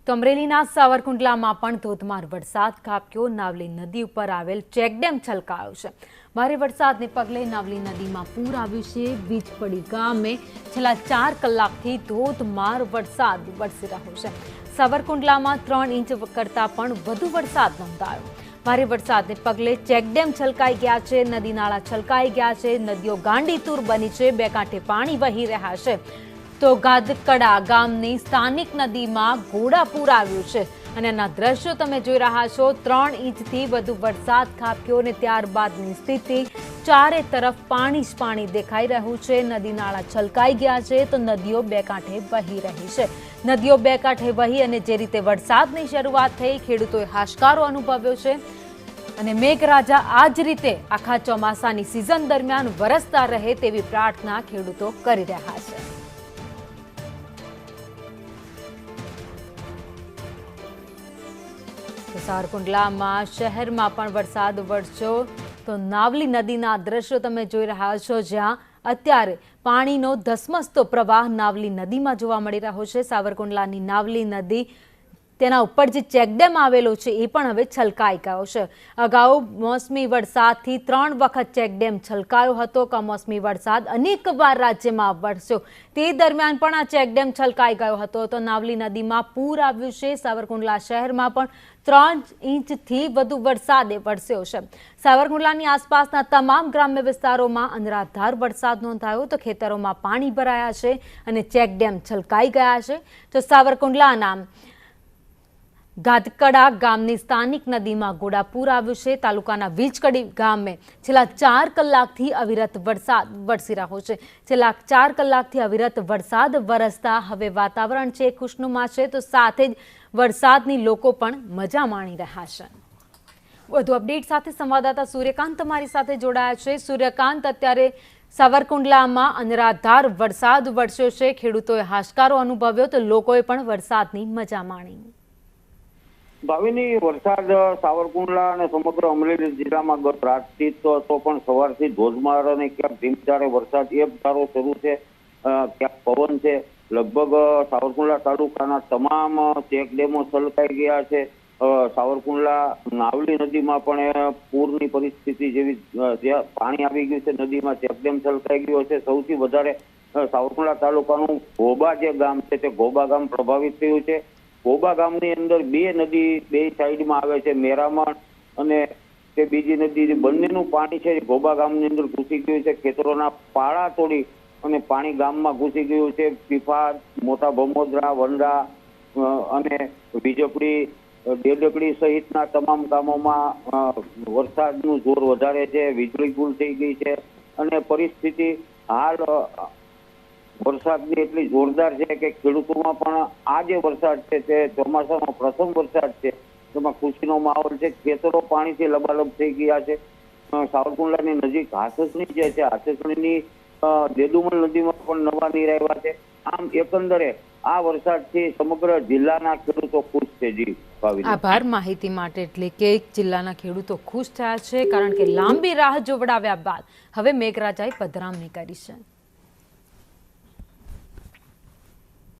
તો અમરેલીના સાવરકુંડલામાં પણ ધોધમાર વરસાદ ખાબક્યો। નાવલી નદી ઉપર આવેલ ચેકડેમ છલકાયો છે। ભારે વરસાદને પગલે નાવલી નદીમાં પૂર આવ્યું છે। વીજપડી ગામે છેલ્લા 4 કલાકથી ધોધમાર વરસાદ વરસી રહ્યો છે। સાવરકુંડલામાં 3 ઇંચ કરતાં પણ વધુ વરસાદ નોંધાયો। ભારે વરસાદને પગલે ચેકડેમ છલકાઈ ગયા છે। નદી નાળા છલકાઈ ગયા છે। નદીઓ ગાંડીતુર બની છે। બે કાંઠે પાણી વહી રહ્યા છે। તો ગાદકડા ગામની સ્થાનિક નદીમાં ઘોડાપૂર આવ્યું છે અને આના દ્રશ્યો તમે જોઈ રહ્યા છો। 3 ઇંચથી વધુ વરસાદ ખાબક્યો અને ત્યારબાદની સ્થિતિ ચારે તરફ પાણી જ પાણી દેખાઈ રહ્યું છે। નદી નાળા છલકાઈ ગયા છે તો નદીઓ બે કાંઠે વહી રહી છે। નદીઓ બે કાંઠે વહી અને જે રીતે વરસાદની શરૂઆત થઈ, ખેડૂતોએ હાશકારો અનુભવ્યો છે અને મેઘરાજા આ જ રીતે આખા ચોમાસાની સિઝન દરમિયાન વરસતા રહે તેવી પ્રાર્થના ખેડૂતો કરી રહ્યા છે। સાવરકુંડલામાં શહેરમાં પણ વરસાદ વરસ્યો તો નાવલી નદીના દ્રશ્યો તમે જોઈ રહ્યા છો, જ્યાં અત્યારે પાણીનો ધસમસતો પ્રવાહ નાવલી નદીમાં જોવા મળી રહ્યો છે। સાવરકુંડલાની નાવલી નદી તેના ઉપર જે ચેકડેમ આવેલો છે એ પણ હવે છલકાઈ ગયો છે। અગાઉ મોસમી વરસાદથી 3 વખત ચેકડેમ છલકાયો હતો। કમોસમી વરસાદ અનેકવાર રાજ્યમાં વરસ્યો, તે દરમિયાન પણ આ ચેકડેમ છલકાઈ ગયો હતો તો નાવલી નદીમાં પૂર આવ્યું છે। સાવરકુંડલા શહેરમાં પણ 3 ઇંચથી વધુ વરસાદે વરસ્યો છે। સાવરકુંડલાની આસપાસના તમામ ગ્રામ્ય વિસ્તારોમાં અનરાધાર વરસાદ નોંધાયો તો ખેતરોમાં પાણી ભરાયા છે અને ચેકડેમ છલકાઈ ગયા છે। તો સાવરકુંડલાના ગાદકડા ગામની સ્થાનિક નદીમાં ઘોડાપૂર આવ્યું છે। તાલુકાના વીજકડી ગામે છેલ્લા 4 કલાકથી અવિરત વરસાદ વરસી રહ્યો છે। છેલ્લા 4 કલાકથી અવિરત વરસાદ વરસતા હવે વાતાવરણ છે ખુશનુમા છે, તો સાથે જ વરસાદની લોકો પણ મજા માણી રહ્યા છે। વધુ અપડેટ સાથે સંવાદદાતા સૂર્યકાંત તમારી સાથે જોડાયા છે। સૂર્યકાંત, અત્યારે સાવરકુંડલામાં અનરાધાર વરસાદ વરસ્યો છે, ખેડૂતોએ હાશકારો અનુભવ્યો તો લોકોએ પણ વરસાદની મજા માણી। ભાવિની, વરસાદ સાવરકુંડલા અને સમગ્ર અમરેલી જિલ્લામાં ગત રાતથી તો પણ સવારથી ધોધમાર અને ક્યાંક ધીમધારે વરસાદ એક ધારો શરૂ છે, ક્યાંક પવન છે। લગભગ સાવરકુંડલા તાલુકાના તમામ ચેકડેમો છલકાઈ ગયા છે। સાવરકુંડલા નાવલી નદીમાં પણ પૂરની પરિસ્થિતિ જેવી જ્યાં પાણી આવી ગયું છે, નદીમાં ચેકડેમ છલકાઈ ગયો છે। સૌથી વધારે સાવરકુંડલા તાલુકાનું ઘોબા જે ગામ છે તે ઘોબા ગામ પ્રભાવિત થયું છે। ઘોબા ગામની અંદર 2 નદી 2 સાઈડમાં આવે છે, મેરામણ અને તે બીજી નદી, બંનેનું પાણી છે ઘોબા ગામની અંદર ઘૂસી ગયું છે। ખેતરોના પાળા તોડી અને પાણી ગામમાં ઘૂસી ગયું છે। પીફા, મોટા ભમોદરા, વંડા અને વીજપડી, ડેડકડી સહિતના તમામ ગામોમાં વરસાદનું જોર વધારે છે। વીજળી ગુલ થઈ ગઈ છે અને પરિસ્થિતિ હાલ વરસાદની એટલી જોરદાર છે કે ખેડૂતોમાં પણ આ જે વરસાદ છે તે ચોમાસાનો પ્રથમ વરસાદ છે, તેમાં ખુશીનો માહોલ છે। ખેતરો પાણીથી લબાલબ થઈ ગયા છે। સાવરકુંડલાની નજીક હાથસણી જે છે, હાથસણીની દેદુમલ નદીમાં પણ નવા નીર આવ્યા છે। આમ એકંદરે આ વરસાદથી સમગ્ર જિલ્લાના ખેડૂતો ખુશ છે। જી ભાવિની, આભાર માહિતી માટે। એટલે કે જિલ્લાના ખેડૂતો ખુશ થયા છે કારણ કે લાંબી રાહ જોવડાવ્યા બાદ હવે મેઘરાજાએ પધરામણી કરી છે।